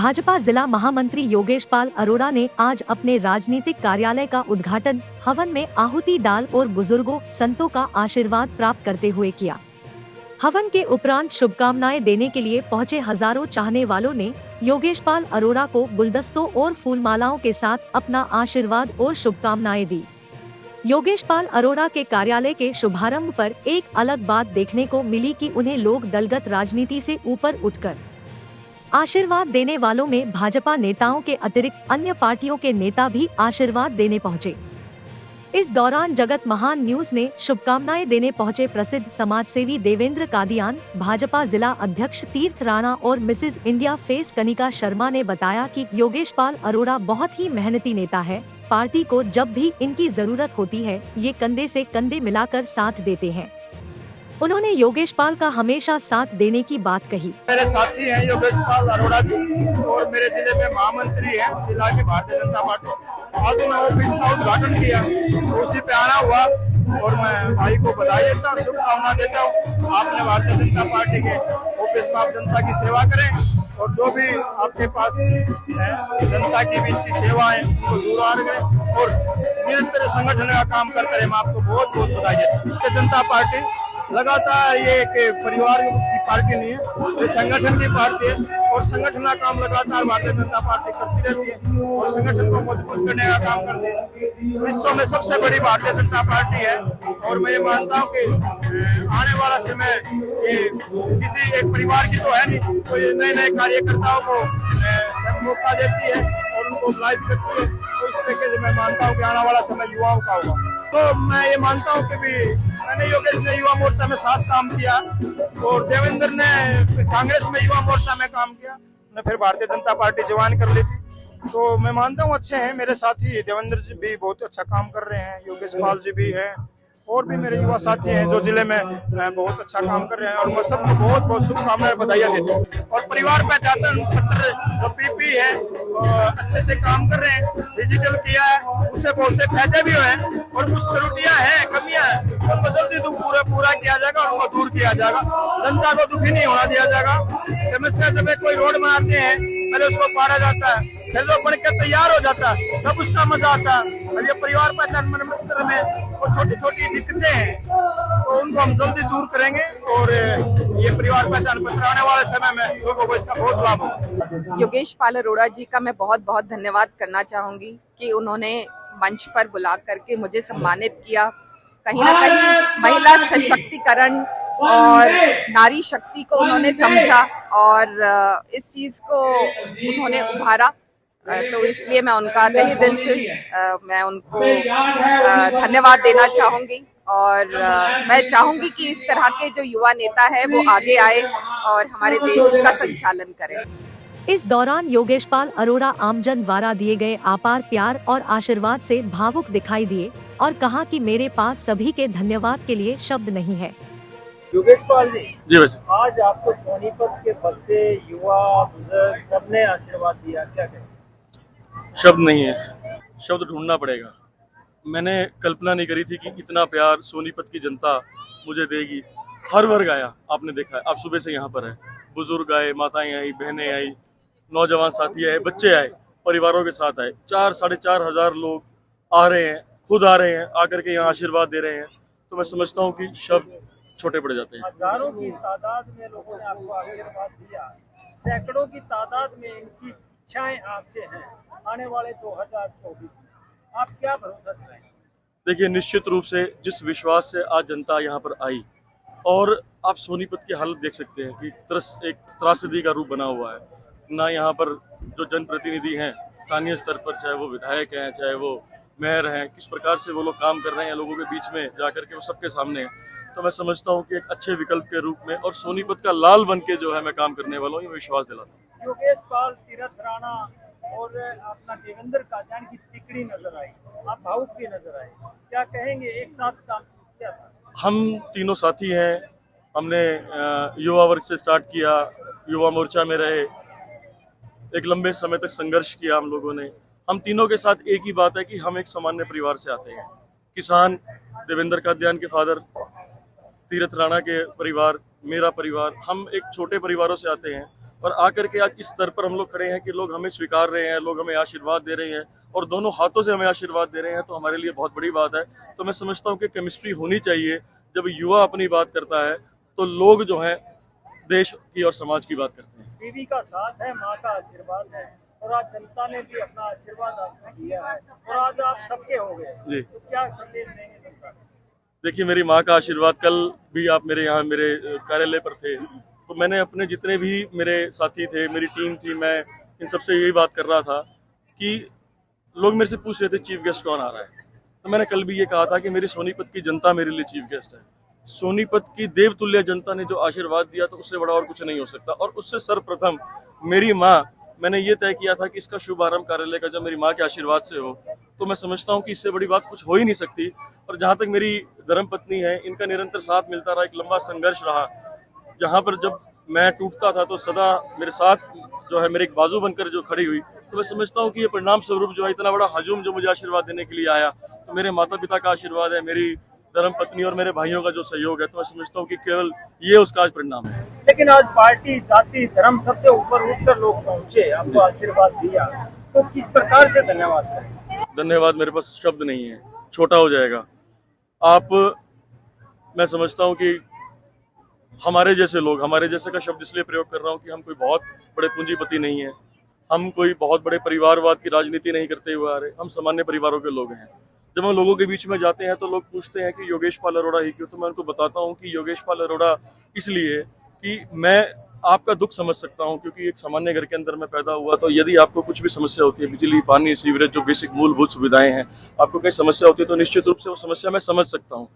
भाजपा जिला महामंत्री योगेश पाल अरोड़ा ने आज अपने राजनीतिक कार्यालय का उद्घाटन हवन में आहुति डाल और बुजुर्गों संतों का आशीर्वाद प्राप्त करते हुए किया। हवन के उपरांत शुभकामनाएं देने के लिए पहुंचे हजारों चाहने वालों ने योगेश पाल अरोड़ा को गुलदस्तों और फूलमालाओं के साथ अपना आशीर्वाद और शुभकामनाएं दी। योगेश पाल अरोड़ा के कार्यालय के शुभारंभ पर एक अलग बात देखने को मिली कि उन्हें लोग दलगत राजनीति से ऊपर उठकर आशीर्वाद देने वालों में भाजपा नेताओं के अतिरिक्त अन्य पार्टियों के नेता भी आशीर्वाद देने पहुंचे। इस दौरान जगत महान न्यूज ने शुभकामनाएं देने पहुंचे प्रसिद्ध समाजसेवी देवेंद्र कादियान, भाजपा जिला अध्यक्ष तीर्थ राणा और Mrs India face Kanika Sharma ने बताया कि योगेश पाल अरोड़ा बहुत ही मेहनती नेता है। पार्टी को जब भी इनकी जरूरत होती है ये कंधे से कंधे मिलाकर साथ देते हैं। उन्होंने योगेश पाल का हमेशा साथ देने की बात कही। मेरे साथी हैं योगेश पाल अरोड़ा जी और मेरे जिले में महामंत्री हैं जिला की भारतीय जनता पार्टी। आज मैं ऑफिस का उद्घाटन किया, उसी पे आना हुआ और मैं भाई को बधाई देता हूँ, शुभकामना देता हूँ। आपने भारतीय जनता पार्टी के ऑफिस में आप जनता की सेवा करें और जो भी आपके पास है जनता की भी इसकी सेवा है उनको दूर आ करें और निरंतर संगठन का काम करते रहे। मैं आपको बहुत बहुत बधाई देता हूँ। भारतीय जनता पार्टी लगातार ये एक परिवार की पार्टी नहीं है, ये संगठन की पार्टी है और संगठन का काम लगातार भारतीय जनता पार्टी करती रहती है और संगठन को मजबूत करने का काम करती है। विश्व में सबसे बड़ी भारतीय जनता पार्टी है और मैं ये मानता हूँ कि आने वाला समय ये किसी एक परिवार की तो है नहीं, तो ये नए नए कार्यकर्ताओं को मौका देती है और उनको बुलाई भी करती है। तो इस तरीके से मैं मानता हूँ कि आने वाला समय युवाओं का होगा। तो मैं ये मानता हूँ कि भी मैंने योगेश ने युवा मोर्चा में साथ काम किया और देवेंद्र ने कांग्रेस में युवा मोर्चा में काम किया, मैं फिर भारतीय जनता पार्टी ज्वाइन कर ली थी। तो मैं मानता हूँ अच्छे हैं मेरे साथी। देवेंद्र जी भी बहुत अच्छा काम कर रहे हैं, योगेश पाल जी भी हैं और भी मेरे युवा साथी हैं जो जिले में बहुत अच्छा काम कर रहे हैं और मैं सबको बहुत बहुत शुभकामनाएं बधाइयां देता हूँ। और परिवार पहचान पत्र जो पीपी है अच्छे से काम कर रहे हैं, डिजिटल किया है, उससे बहुत से फायदे भी हुए और कुछ त्रुटियां हैं, कमियां हैं, उनको जल्दी पूरा किया जाएगा और उनको दूर किया जाएगा। जनता को दुखी नहीं होना दिया जाएगा। समस्या जब कोई रोड बनाते हैं पहले उसको पाड़ा जाता है, फिर जो बन के तैयार हो जाता है तब उसका मजा आता है। और ये परिवार पहचान पत्र में और छोटी छोटी दिक्कतें हैं तो उनको हम जल्दी दूर करेंगे और ये परिवार पहचान पत्र आने वाले समय में लोगों को इसका बहुत लाभ होगा। योगेश पाल अरोड़ा जी का मैं बहुत बहुत धन्यवाद करना चाहूंगी कि उन्होंने मंच पर बुला करके मुझे सम्मानित किया। कहीं ना कहीं महिला सशक्तिकरण और नारी शक्ति को उन्होंने समझा और इस चीज को उन्होंने उभारा। तो इसलिए मैं उनका तहे दिल से मैं उनको धन्यवाद देना चाहूंगी और मैं चाहूंगी कि इस तरह के जो युवा नेता है वो आगे आए और हमारे देश का संचालन करें। इस दौरान योगेश पाल अरोड़ा आमजन द्वारा दिए गए अपार प्यार और आशीर्वाद से भावुक दिखाई दिए और कहा कि मेरे पास सभी के धन्यवाद के लिए शब्द नहीं है। योगेश पाल जी बस आज आपको सोनीपत के बच्चे, युवा, बुजुर्ग सबने आशीर्वाद दिया, क्या कहें? शब्द नहीं है, शब्द ढूंढना पड़ेगा। मैंने कल्पना नहीं करी थी कि इतना प्यार सोनीपत की जनता मुझे देगी। हर वर्ग आया, आपने देखा है, आप सुबह से यहाँ पर है, बुजुर्ग आए, माताएं आई, बहनें आई, नौजवान साथी आए, बच्चे आए, परिवारों के साथ आए। 4-4.5 लोग आ रहे हैं, खुद आ रहे हैं, आकर के यहाँ आशीर्वाद दे रहे हैं। तो मैं समझता हूँ कि शब्द छोटे पड़ जाते हैं। हजारों की तादाद में लोगों ने आपको आशीर्वाद दिया, सैकड़ों की तादाद में इनकी इच्छाएं आपसे हैं। आने वाले 2024 में आप क्या भरोसा दिलाएंगे? देखिए, निश्चित रूप से जिस विश्वास से आज जनता यहाँ पर आई और आप सोनीपत की हालत देख सकते हैं कि एक त्रासदी का रूप बना हुआ है। ना यहाँ पर जो जनप्रतिनिधि हैं स्थानीय स्तर पर, चाहे वो विधायक हैं, चाहे वो मेयर हैं, किस प्रकार से वो लोग काम कर रहे हैं लोगों के बीच में जाकर के, वो सबके सामने है। तो मैं समझता हूँ कि एक अच्छे विकल्प के रूप में और सोनीपत का लाल बन के जो है मैं काम करने वाला हूँ, ये विश्वास दिलाता हूँ। योगेश पाल, तीर्थ राणा और अपना देवेंद्र कादियान की तिकड़ी नजर आई, आप भावुक भी नजर आए, क्या कहेंगे? एक साथ काम किया था। हम तीनों साथी हैं, हमने युवा वर्ग से स्टार्ट किया, युवा मोर्चा में रहे, एक लंबे समय तक संघर्ष किया हम लोगों ने। हम तीनों के साथ एक ही बात है कि हम एक सामान्य परिवार से आते हैं। किसान देवेंद्र कादियान के फादर, तीर्थ राणा के परिवार, मेरा परिवार, हम एक छोटे परिवारों से आते हैं और आकर के आज इस स्तर पर हम लोग खड़े हैं कि लोग हमें स्वीकार रहे हैं, लोग हमें आशीर्वाद दे रहे हैं और दोनों हाथों से हमें आशीर्वाद दे रहे हैं, तो हमारे लिए बहुत बड़ी बात है। तो मैं समझता हूँ कि केमिस्ट्री होनी चाहिए। जब युवा अपनी बात करता है तो लोग जो हैं देश की और समाज की बात करते हैं। बीवी का साथ है, माँ का आशीर्वाद है, और आज जनता ने भी अपना आशीर्वाद आपको दिया है और आज आप सबके हो गए जी। तो क्या संदेश देंगे जनता को? देखिए, मेरी माँ का आशीर्वाद, कल भी आप मेरे यहाँ मेरे कार्यालय पर थे, तो मैंने अपने जितने भी मेरे साथी थे, मेरी टीम थी, मैं इन सबसे यही बात कर रहा था कि लोग मेरे से पूछ रहे थे चीफ गेस्ट कौन आ रहा है, तो मैंने कल भी ये कहा था कि मेरी सोनीपत की जनता मेरे लिए चीफ गेस्ट है। सोनीपत की देवतुल्य जनता ने जो आशीर्वाद दिया, तो उससे बड़ा और कुछ नहीं हो सकता। और उससे सर्वप्रथम मेरी माँ, मैंने ये तय किया था कि इसका शुभारंभ कार्यालय का जब मेरी माँ के आशीर्वाद से हो, तो मैं समझता हूँ कि इससे बड़ी बात कुछ हो ही नहीं सकती। और जहाँ तक मेरी धर्मपत्नी है, इनका निरंतर साथ मिलता रहा, एक लंबा संघर्ष रहा, जहाँ पर जब मैं टूटता था तो सदा मेरे साथ जो है मेरे एक बाजू बनकर जो खड़ी हुई। तो मैं समझता हूँ कि ये परिणाम स्वरूप जो है इतना बड़ा हजूम जो मुझे आशीर्वाद देने के लिए आया, तो मेरे माता पिता का आशीर्वाद है, मेरी धर्मपत्नी और मेरे भाइयों का जो सहयोग है, तो मैं समझता हूँ कि केवल ये उसका आज परिणाम है। लेकिन आज पार्टी, जाति, धर्म सबसे ऊपर उठकर लोग पहुंचे, आपको आशीर्वाद दिया, तो किस प्रकार से धन्यवाद करें? धन्यवाद मेरे पास शब्द नहीं है, छोटा हो जाएगा। मैं समझता हूँ कि हमारे जैसे लोग, हमारे जैसे का शब्द इसलिए प्रयोग कर रहा हूँ कि हम कोई बहुत बड़े पूंजीपति नहीं है, हम कोई बहुत बड़े परिवारवाद की राजनीति नहीं करते हुए आ रहे, हम सामान्य परिवारों के लोग हैं। जब हम लोगों के बीच में जाते हैं तो लोग पूछते हैं कि योगेश पाल अरोड़ा ही क्यों, तो मैं उनको बताता हूँ कि योगेश पाल अरोड़ा इसलिए कि मैं आपका दुख समझ सकता हूँ, क्योंकि एक सामान्य घर के अंदर मैं पैदा हुआ। तो यदि आपको कुछ भी समस्या होती है, बिजली, पानी, सीवरेज, जो बेसिक मूलभूत सुविधाएं हैं, आपको कोई समस्या होती है, तो निश्चित रूप से वो समस्या मैं समझ सकता हूँ,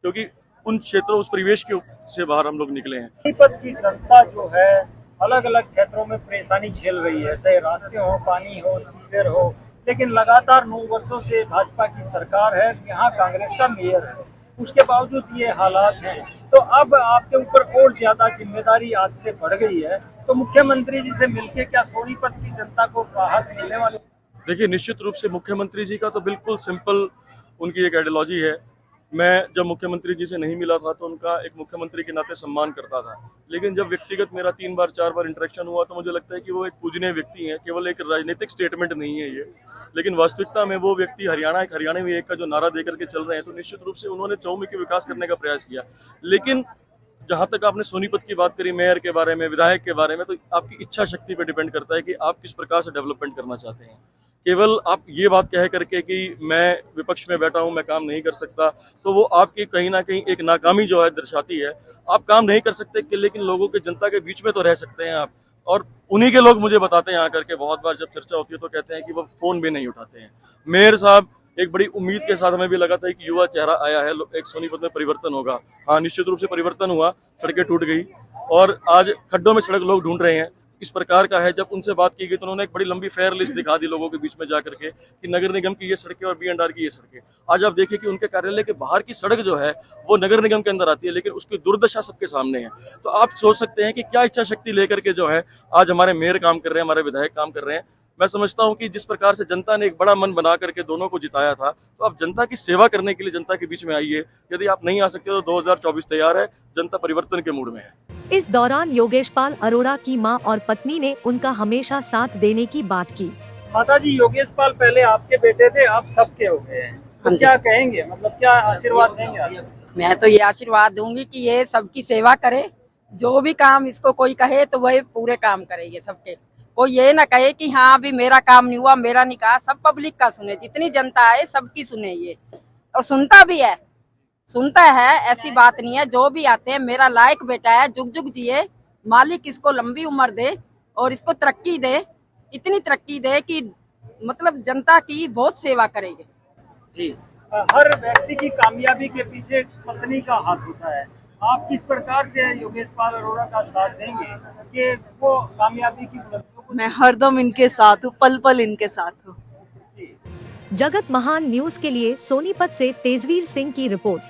क्योंकि उन क्षेत्रों, उस परिवेश के से बाहर हम लोग निकले हैं। सोनीपत की जनता जो है अलग अलग क्षेत्रों में परेशानी झेल रही है, चाहे रास्ते हो, पानी हो, सीवर हो, लेकिन लगातार 9 वर्षों से भाजपा की सरकार है, यहाँ कांग्रेस का मेयर है, उसके बावजूद ये हालात हैं। तो अब आपके ऊपर और ज्यादा जिम्मेदारी आज से बढ़ गई है, तो मुख्यमंत्री जी से मिलके क्या सोनीपत की जनता को राहत मिलने वाली? देखिए, निश्चित रूप से मुख्यमंत्री जी का तो बिल्कुल सिंपल उनकी एक आइडियोलॉजी है। मैं जब मुख्यमंत्री जी से नहीं मिला था तो उनका एक मुख्यमंत्री के नाते सम्मान करता था, लेकिन जब व्यक्तिगत मेरा 3 बार 4 बार इंटरेक्शन हुआ तो मुझे लगता है कि वो एक पूजनीय व्यक्ति हैं। केवल एक राजनीतिक स्टेटमेंट नहीं है ये, लेकिन वास्तविकता में वो व्यक्ति हरियाणवी एक का जो नारा देकर के चल रहे हैं, तो निश्चित रूप से उन्होंने चहुमुखी विकास करने का प्रयास किया। लेकिन जहाँ तक आपने सोनीपत की बात करी, मेयर के बारे में, विधायक के बारे में, तो आपकी इच्छा शक्ति पर डिपेंड करता है कि आप किस प्रकार से डेवलपमेंट करना चाहते हैं। केवल आप ये बात कह करके कि मैं विपक्ष में बैठा हूं, मैं काम नहीं कर सकता, तो वो आपकी कहीं ना कहीं एक नाकामी जो है दर्शाती है। आप काम नहीं कर सकते लेकिन लोगों के, जनता के बीच में तो रह सकते हैं आप। और उन्हीं के लोग मुझे बताते हैं आकर के, बहुत बार जब चर्चा होती है तो कहते हैं कि वो फोन भी नहीं उठाते हैं। मेयर साहब, एक बड़ी उम्मीद के साथ हमें भी लगा था कि युवा चेहरा आया है, एक सोनीपत में परिवर्तन होगा। हाँ, निश्चित रूप से परिवर्तन हुआ, सड़कें टूट गई और आज खड्डों में सड़क लोग ढूंढ रहे हैं। इस प्रकार का है। जब उनसे बात की गई तो उन्होंने एक बड़ी लंबी फेयर लिस्ट दिखा दी लोगों के बीच में जाकर के कि नगर निगम की ये सड़कें और B&R की ये सड़कें। आज आप देखिए कि उनके कार्यालय के बाहर की सड़क जो है वो नगर निगम के अंदर आती है, लेकिन उसकी दुर्दशा सबके सामने है। तो आप सोच सकते हैं कि क्या इच्छा शक्ति लेकर के जो है आज हमारे मेयर काम कर रहे हैं, हमारे विधायक काम कर रहे हैं। मैं समझता हूं कि जिस प्रकार से जनता ने एक बड़ा मन बना करके दोनों को जिताया था, तो अब जनता की सेवा करने के लिए जनता के बीच में आइए। यदि आप नहीं आ सकते तो 2024 तैयार है, जनता परिवर्तन के मूड में है। इस दौरान योगेश पाल अरोड़ा की मां और पत्नी ने उनका हमेशा साथ देने की बात की। माता जी, योगेश पाल पहले आपके बेटे थे, आप सबके हो गए हैं, तो क्या कहेंगे, मतलब क्या आशीर्वाद देंगे आप? मैं तो ये आशीर्वाद दूंगी कि ये सबकी सेवा करे, जो भी काम इसको कोई कहे तो वह पूरे काम करे। ये सबके, कोई ये ना कहे कि हाँ अभी मेरा काम नहीं हुआ, मेरा नहीं कहा। सब पब्लिक का सुने, जितनी जनता है सबकी सुने ये, और सुनता भी है, सुनता है, ऐसी बात नहीं है। जो भी आते हैं, मेरा लायक बेटा है, जुग जुग जिए, मालिक इसको लंबी उम्र दे और इसको तरक्की दे, इतनी तरक्की दे कि मतलब जनता की बहुत सेवा करेंगे जी। हर व्यक्ति की कामयाबी के पीछे पत्नी का हाथ होता है। आप किस प्रकार से योगेश पाल अरोड़ा का साथ देंगे कि वो कामयाबी की बुलंदियों को? मैं हरदम इनके साथ हूँ, पल पल इनके साथ हूँ। जगत महान न्यूज के लिए सोनीपत से तेजवीर सिंह की रिपोर्ट।